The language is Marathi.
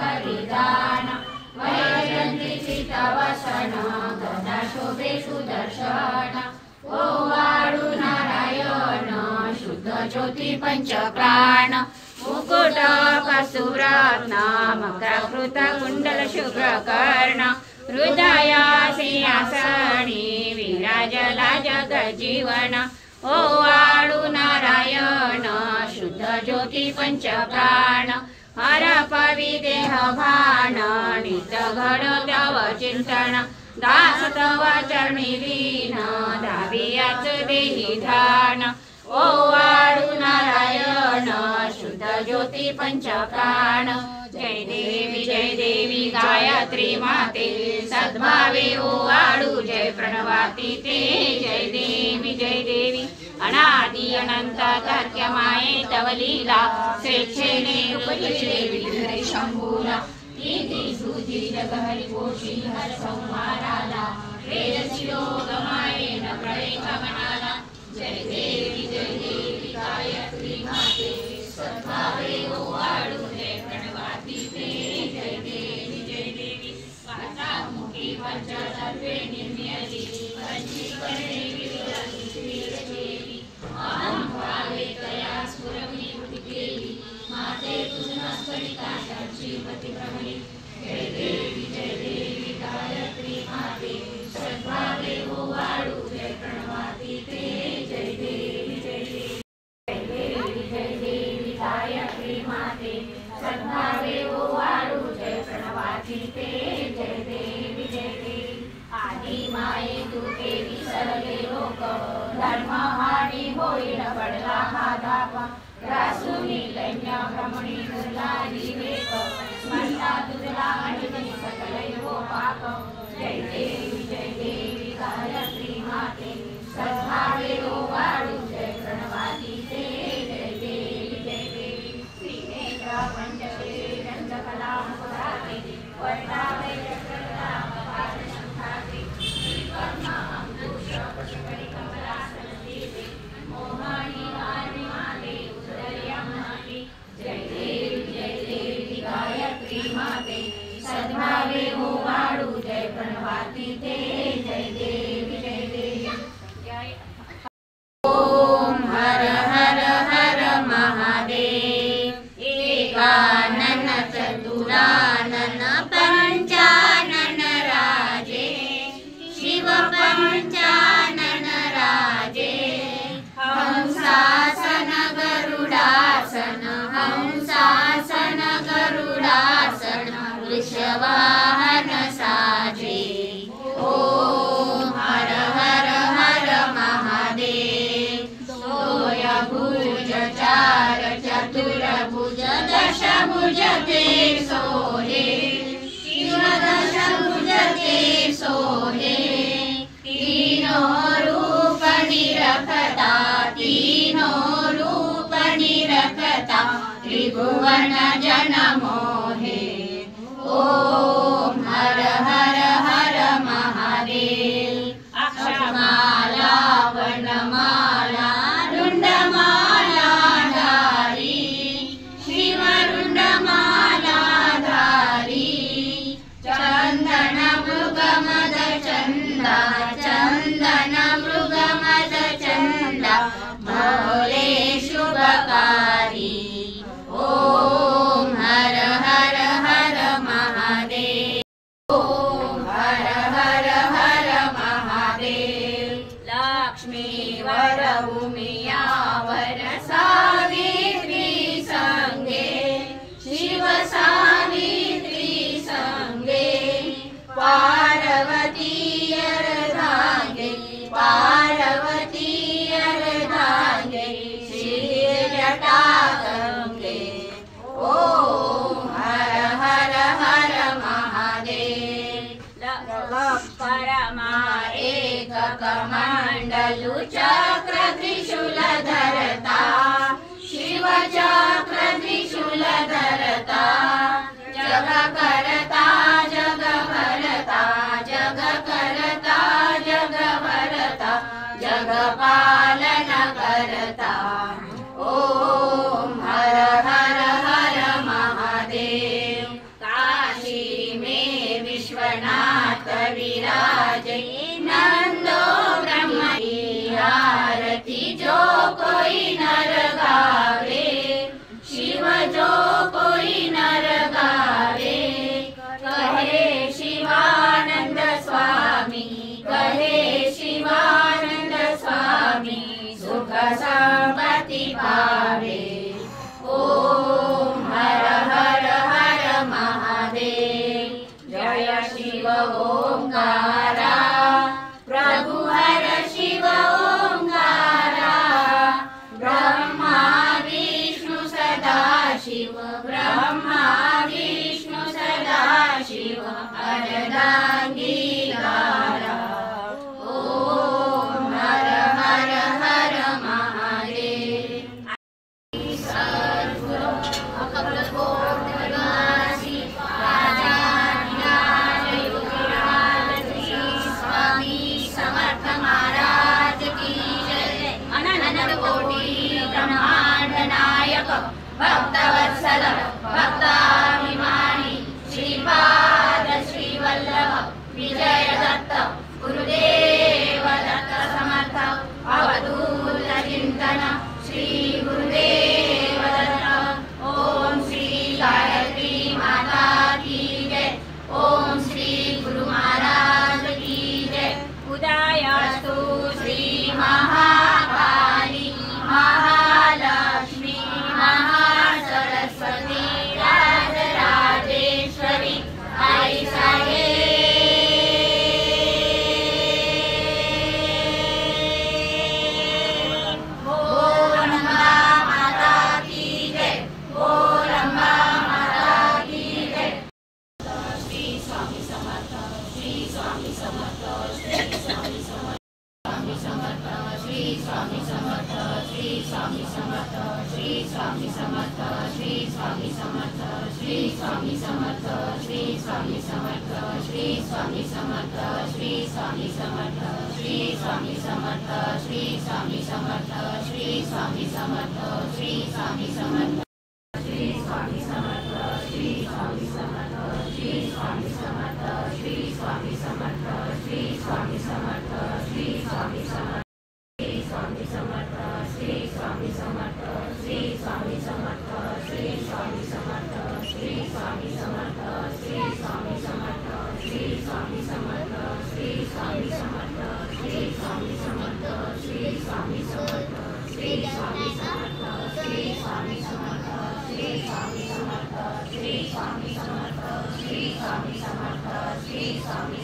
परिधान वैजयन्ती चितवसन गदा शोभे सुदर्शन ओवाळू नारायण शुद्ध ज्योती पंचप्राण मुकुट कस्तूररत्न मकरकृत कुंडल शुभ्रकर्ण हृदया सिंहासनी विराजला जगजीवन ओवाळू नारायण शुद्ध ज्योती पंचप्राण हरपवी देह भान नित घड तव चिंतन दास तव चरणी लीन धावियाच देही ध्यान ओवाळू नारायण शुद्ध ज्योती पंचप्राण जय देवी गायत्री माते सद्भावे ओवाळू जय प्रणवाती ते जय देवी अनादि अनंत तर्क्य माये तव लीला स्वेच्छेने उपजिते विग्रह शंभूला इति सुधी जगहरि पोषी हर संहाराला वेदसी योग मायेन प्रळयकमनाला जय देवी गायत्री माते सद्भावे ओवाळू जय प्रणवाती ते जय देवी वाचामुखी पंचतत्वे निर्म्यली पंचीकरणे विविधानि श्रीदेवी अहं भावे तया स्फुरभूति केली माते तुझा स्फटिका श्रीमती भ्रमरी जय देवी गायत्री माते सद्भावे ओवाळू जय प्रणवाती ते जय देवी गायत्री माते सद्भावे ओवाळू जय प्रणवाती ते जय देवी आदि माये तू केली सर्वे लोक धर्महानी होईल पडला हा धाप रासुनी लैन्य भ्रमणी तुला विवेक स्मरता तुझला अंजनी सकल हो पाप जय देवी गायत्री माते सद्भावे ओवाळू जय प्रणवाती ते जय देवी श्रीनेत्र पंचकला मुखराते वर्णावे चक्रला पादशंखाते श्रीकर्मा अंकुश पशुपरि कमलासनते मोहनी वाणी माते उदर्यमाते जय देवी गायत्री माते सद्भावे ओवाळू जय प्रणवाती ते जय देवी ओम हर हर हर महादेव एकानन चतुरानन पंचानन राजे शिव पंचानन राजे हंसासन गरुडासन वृषवाहन साजे ओम हर हर हर महादेव सोय भुज चार चतुर्भुज दशभुज ते सोहे शिव दशभुज ते सोहे तीनों रूप निरखता त्रिभुवन जन मोहे ओम हर हर हर महादेव अक्षमाला वर्णमाला रुंडमाला धारी शिव रुंडमाला धारी चंदन मृगमद चंदा भोले शुभकारी ओम हर हर हर महादेव ओम हर हर हर महादेव लक्ष्मी वर उमियावर सावित्री संगे शिव सावित्री संगे पार्वती अर्धांगे जटा गंगे ओम हर हर हर महादेव परमा एक कमंडलु चक्र त्रिशूल धरता शिव चक्र त्रिशूल धरता जग करता जग भरता जग करता जग भरता जग पालन करता ओम हर हर हर महादेव भक्त विराजे नंदो ब्रह्म की आरती जो कोई नर गावे शिव जो कोई नर गावे कहे शिवानंद स्वामी कहे शिवानंद स्वामी सुख संपत्ति पावे। ओम हर हर हर महादेव जय शिव ओंकारा प्रभु हर शिव ओंकारा ब्रह्मा विष्णु सदा शिव ब्रह्मा विष्णु सदा शिव अर्धांगीकारा। ओम हर हर हर महादेव। सद्गुरु अकबरवासी राजाधिराज योगीराज श्री स्वामी समर्थ महाराज की जय। अनंत कोटि ब्रह्मांड नायक भक्तवत्सल भक्ताभिमानी श्रीपाद श्रीवल्लभ विजय दत्त गुरुदेव दत्त समर्थ अवधूत चिंतन श्री गुरुदेव दत्त। ओम श्री गायत्री माता की जय। ओम श्री गुरु महाराज की जय। उदयास्तु श्री महाकाली महालक्ष्मी महासरस्वती राजराजेश्वरी आई साहे। स्वामी